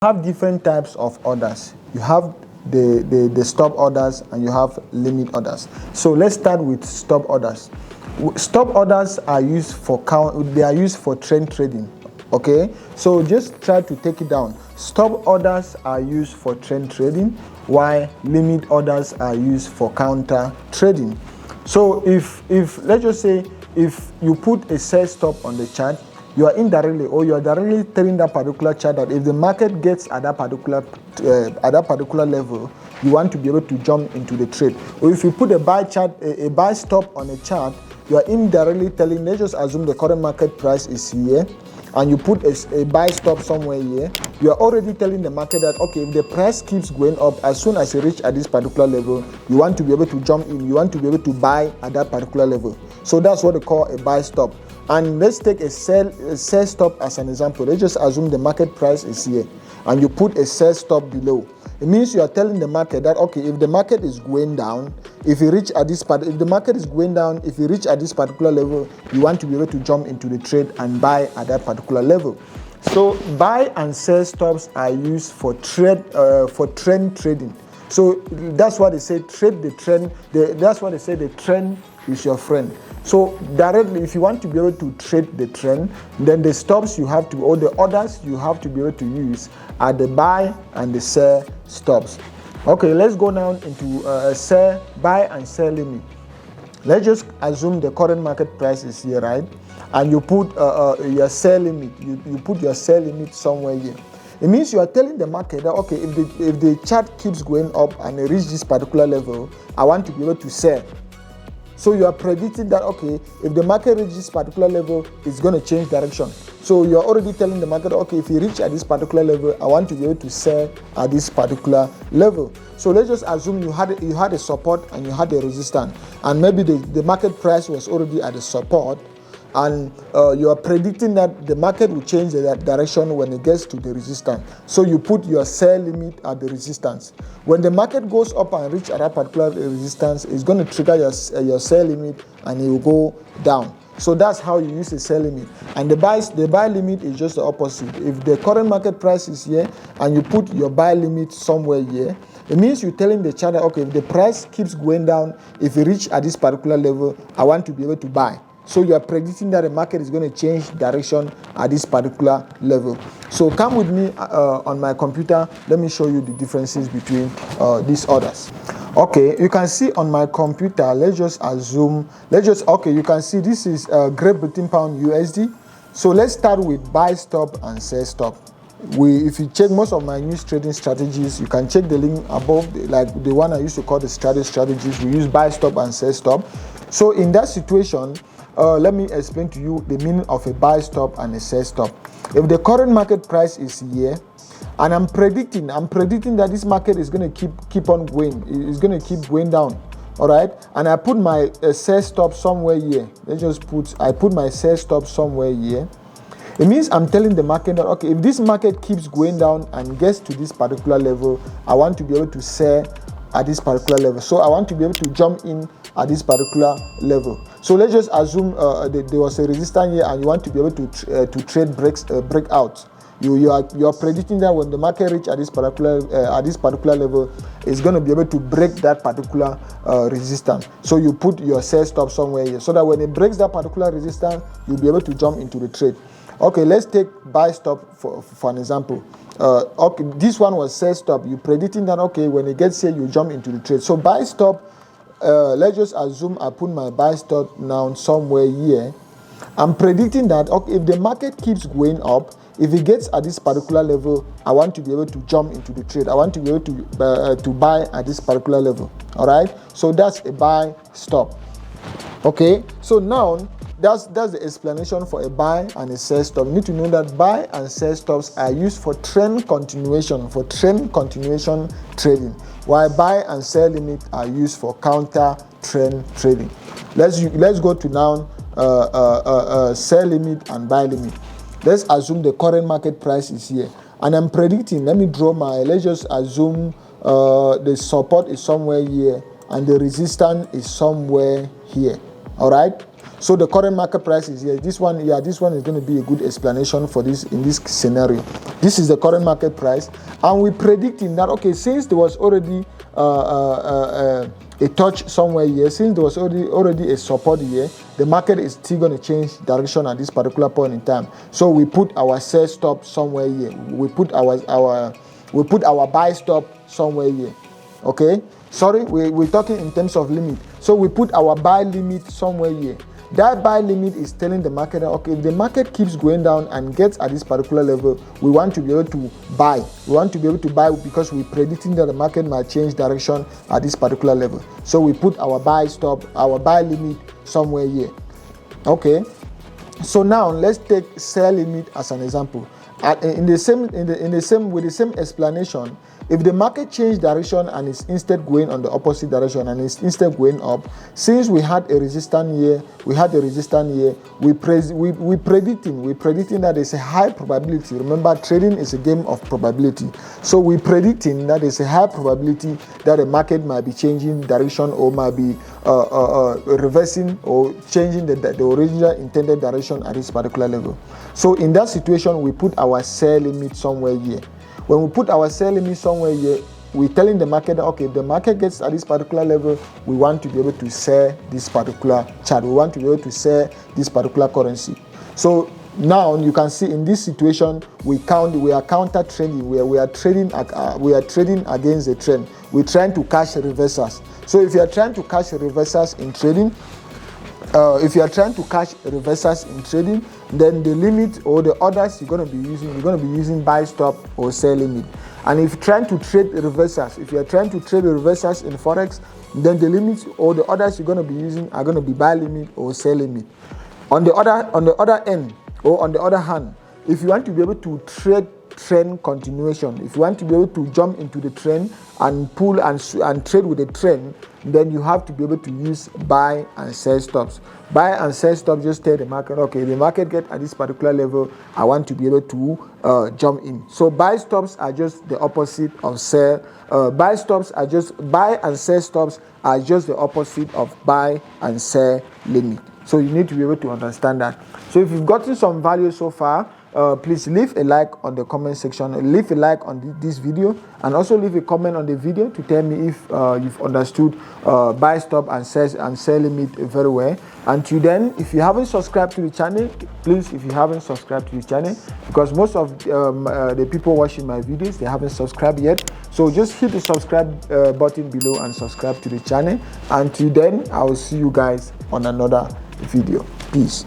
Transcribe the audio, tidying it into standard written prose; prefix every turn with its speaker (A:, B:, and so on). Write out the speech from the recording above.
A: have different types of orders. You have the stop orders and you have limit orders. So let's start with stop orders. Stop orders are used for trend trading. Okay, so just try to take it down. Stop orders are used for trend trading, while limit orders are used for counter trading. So if let's just say if you put a sell stop on the chart, you are indirectly or you are directly telling that particular chart that if the market gets at that particular level, you want to be able to jump into the trade. Or if you put a buy stop on a chart, you are indirectly telling, let's just assume the current market price is here, and you put a buy stop somewhere here, you are already telling the market that, okay, if the price keeps going up, as soon as you reach at this particular level, you want to be able to jump in, you want to be able to buy at that particular level. So that's what they call a buy stop. And let's take a sell stop as an example. Let's just assume the market price is here, and you put a sell stop below. It means you are telling the market that, okay, if the market is going down, if the market is going down, if you reach at this particular level, you want to be able to jump into the trade and buy at that particular level. So buy and sell stops are used for trend trading. So that's why they say trade the trend. That's why they say the trend is your friend. So directly, if you want to be able to trade the trend, then the stops you have to, or the orders you have to be able to use are the buy and the sell stops. Okay, let's go now into buy and sell limit. Let's just assume the current market price is here, right? And you put your sell limit. You put your sell limit somewhere here. It means you are telling the market that, okay, if the chart keeps going up and it reaches this particular level, I want to be able to sell. So you are predicting that, okay, if the market reaches this particular level, it's going to change direction. So you are already telling the market, okay, if you reach at this particular level, I want to be able to sell at this particular level. So let's just assume you had a support and you had a resistance, and maybe the market price was already at the support, and you are predicting that the market will change that direction when it gets to the resistance. So you put your sell limit at the resistance. When the market goes up and reach at that particular resistance, it's going to trigger your sell limit and it will go down. So that's how you use a sell limit. And the buy limit is just the opposite. If the current market price is here and you put your buy limit somewhere here, it means you're telling the chart that, okay, if the price keeps going down, if you reach at this particular level, I want to be able to buy. So you are predicting that the market is going to change direction at this particular level. So come with me on my computer. Let me show you the differences between these orders. Okay, you can see on my computer, you can see this is Great Britain Pound USD. So let's start with buy stop and sell stop. If you check most of my news trading strategies, you can check the link above, like the one I used to call the strategies. We use buy stop and sell stop. So in that situation, let me explain to you the meaning of a buy stop and a sell stop. If the current market price is here, and I'm predicting that this market is going to keep on going, it's going to keep going down, all right? And I put my sell stop somewhere here. I put my sell stop somewhere here. It means I'm telling the market that, okay, if this market keeps going down and gets to this particular level, I want to be able to sell at this particular level. So I want to be able to jump in at this particular level. So let's just assume there was a resistance here and you want to be able to trade breakout. You are predicting that when the market reach at this particular level, it's going to be able to break that particular resistance. So you put your sell stop somewhere here, so that when it breaks that particular resistance, you'll be able to jump into the trade. Okay, let's take buy stop for an example. Okay, this one was sell stop. You're predicting that, okay, when it gets here, you jump into the trade. So buy stop. Let's just assume I put my buy stop now somewhere here. I'm predicting that, okay, if the market keeps going up, if it gets at this particular level, I want to be able to jump into the trade. I want to be able to buy at this particular level. All right. So that's a buy stop. Okay. So now that's the explanation for a buy and a sell stop. You need to know that buy and sell stops are used for trend continuation trading, while buy and sell limit are used for counter trend trading. Let's go to now sell limit and buy limit. Let's assume the current market price is here, and I'm predicting. Let's just assume the support is somewhere here and the resistance is somewhere here. All right. So the current market price is here. This one is going to be a good explanation for this in this scenario. This is the current market price, and we're predicting that, okay, since there was already a touch somewhere here, since there was already a support here, the market is still going to change direction at this particular point in time. So we put our sell stop somewhere here. We put our buy stop somewhere here. Okay, sorry, we're talking in terms of limit. So we put our buy limit somewhere here. That buy limit is telling the market that, okay, if the market keeps going down and gets at this particular level, we want to be able to buy. We want to be able to buy because we're predicting that the market might change direction at this particular level. So we put our buy stop, our buy limit somewhere here. Okay. So now let's take sell limit as an example. With the same explanation, if the market change direction and is instead going on the opposite direction and is instead going up, since we had a resistance here, we're predicting that there's a high probability. Remember, trading is a game of probability. So we're predicting that there's a high probability that the market might be changing direction or might be reversing or changing the original intended direction at this particular level. So in that situation, we put our sell limit somewhere here. When we put our sell limit somewhere here, we're telling the market that, okay, if the market gets at this particular level, we want to be able to sell this particular chart. We want to be able to sell this particular currency. So now you can see in this situation, we are counter trending. We are trading against the trend. We're trying to catch reversals. So if you are trying to catch reversals in trading, then the limit or the orders you're going to be using buy stop or sell limit. And if you're trying to trade reversals, in Forex, then the limits or the orders you're going to be using are going to be buy limit or sell limit. On the other hand, if you want to be able to trade trend continuation, if you want to be able to jump into the trend and pull and trade with the trend, then you have to be able to use buy and sell stops. Buy and sell stops just tell the market, okay, the market get at this particular level, I want to be able to jump in. So buy stops are just the opposite of sell. Buy and sell stops are just the opposite of buy and sell limit. So you need to be able to understand that. So if you've gotten some value so far, please leave a like on the comment section, leave a like on this video, and also leave a comment on the video to tell me if you've understood buy stop and sell limit very well. Until then, if you haven't subscribed to the channel, please, if you haven't subscribed to the channel, because most of the people watching my videos, they haven't subscribed yet, so just hit the subscribe button below and subscribe to the channel. Until then, I will see you guys on another video. Peace.